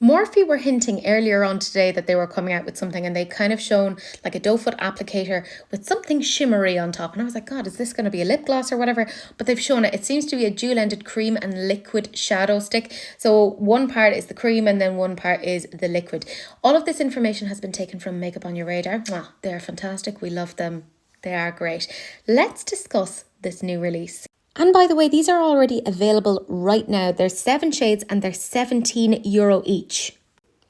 Morphe were hinting earlier on today that they were coming out with something, and they kind of shown like a doe foot applicator with something shimmery on top. And I was like, God, is this going to be a lip gloss or whatever? But they've shown it. It seems to be a dual-ended cream and liquid shadow stick. So one part is the cream and then one part is the liquid. All of this information has been taken from Makeup on Your Radar. They're fantastic. We love them. They are great. Let's discuss this new release. And by the way, these are already available right now. There's 7 shades and they're €17 each.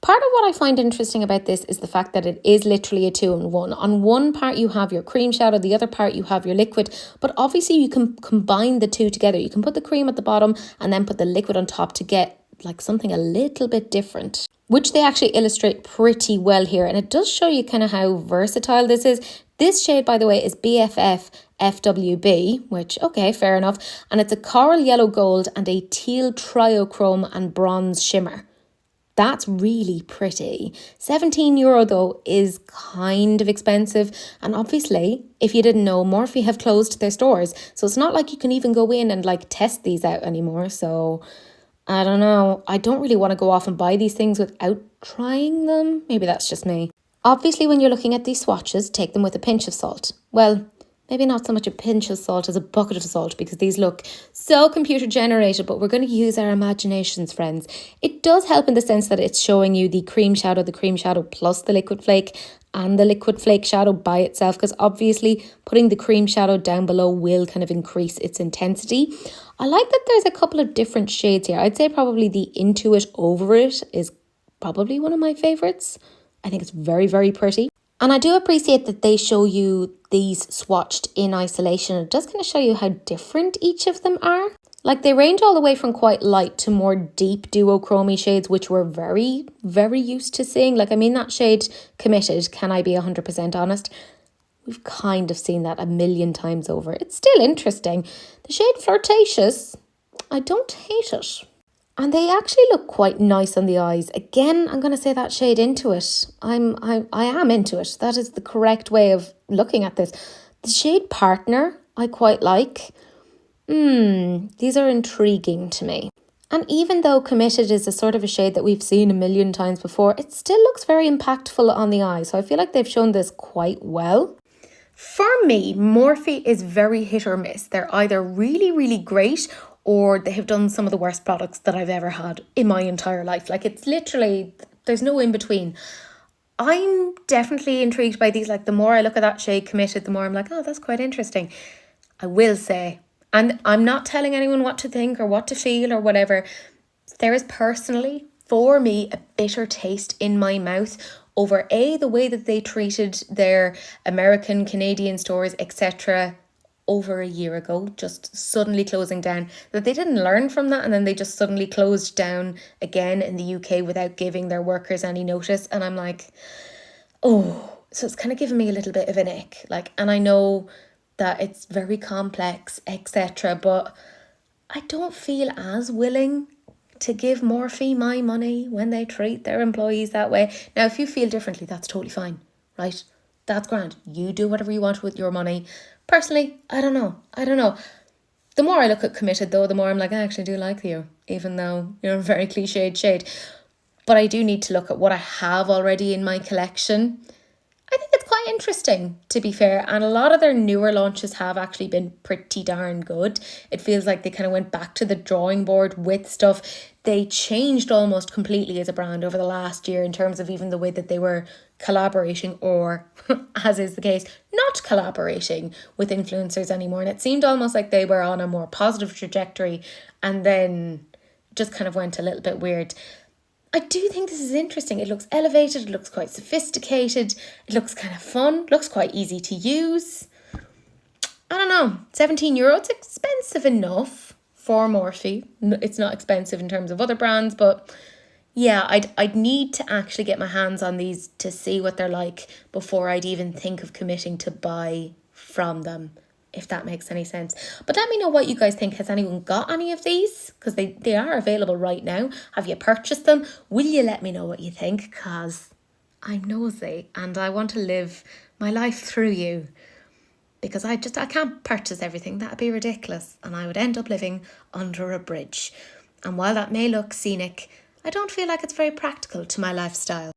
Part of what I find interesting about this is the fact that it is literally a 2-in-1. On one part you have your cream shadow, the other part you have your liquid, but obviously you can combine the two together. You can put the cream at the bottom and then put the liquid on top to get like something a little bit different, which they actually illustrate pretty well here. And it does show you kind of how versatile this is. This shade, by the way, is BFF FWB, which, okay, fair enough. And it's a coral yellow gold and a teal triochrome and bronze shimmer. That's really pretty. €17 though is kind of expensive. And obviously, if you didn't know, Morphe have closed their stores. So it's not like you can even go in and like test these out anymore. So I don't know. I don't really want to go off and buy these things without trying them. Maybe that's just me. Obviously, when you're looking at these swatches, take them with a pinch of salt. Well, maybe not so much a pinch of salt as a bucket of salt, because these look so computer generated, but we're going to use our imaginations, friends. It does help in the sense that it's showing you the cream shadow plus the liquid flake and the liquid flake shadow by itself, because obviously putting the cream shadow down below will kind of increase its intensity. I like that there's a couple of different shades here. I'd say probably the Into It Over It is probably one of my favorites. I think it's very, very pretty. And I do appreciate that they show you these swatched in isolation. It does kind of show you how different each of them are. Like they range all the way from quite light to more deep duochrome shades, which we're very, very used to seeing. Like, I mean, that shade Committed, can I be 100% honest? We've kind of seen that a million times over. It's still interesting. The shade Flirtatious, I don't hate it. And they actually look quite nice on the eyes. Again, I'm going to say that shade Into It. I am into it. That is the correct way of looking at this. The shade Partner, I quite like. These are intriguing to me. And even though Committed is a sort of a shade that we've seen a million times before, it still looks very impactful on the eye. So I feel like they've shown this quite well. For me, Morphe is very hit or miss. They're either really, really great, or they have done some of the worst products that I've ever had in my entire life. Like, it's literally, there's no in between. I'm definitely intrigued by these. Like, the more I look at that shade Committed, the more I'm like, oh, that's quite interesting. I will say, and I'm not telling anyone what to think or what to feel or whatever. There is personally, for me, a bitter taste in my mouth over the way that they treated their American, Canadian stores, etc., over a year ago, just suddenly closing down, that they didn't learn from that, and then they just suddenly closed down again in the UK without giving their workers any notice. And I'm like, oh, so it's kind of giving me a little bit of an ick. Like, and I know that it's very complex, etc., but I don't feel as willing to give Morphe my money when they treat their employees that way. Now, if you feel differently, that's totally fine, right? That's grand. You do whatever you want with your money. Personally, I don't know. The more I look at Committed, though, the more I'm like, I actually do like you, even though you're a very cliched shade. But I do need to look at what I have already in my collection. I think it's quite interesting, to be fair. And a lot of their newer launches have actually been pretty darn good. It feels like they kind of went back to the drawing board with stuff. They changed almost completely as a brand over the last year in terms of even the way that they were collaborating, or, as is the case, not collaborating with influencers anymore. And it seemed almost like they were on a more positive trajectory and then just kind of went a little bit weird. I do think this is interesting. It looks elevated, it looks quite sophisticated, it looks kind of fun, looks quite easy to use. I don't know, €17, it's expensive enough for Morphe. It's not expensive in terms of other brands, but yeah, I'd need to actually get my hands on these to see what they're like before I'd even think of committing to buy from them, if that makes any sense. But let me know what you guys think. Has anyone got any of these? Because they are available right now. Have you purchased them? Will you let me know what you think? Because I'm nosy and I want to live my life through you. Because I can't purchase everything. That'd be ridiculous. And I would end up living under a bridge. And while that may look scenic, I don't feel like it's very practical to my lifestyle.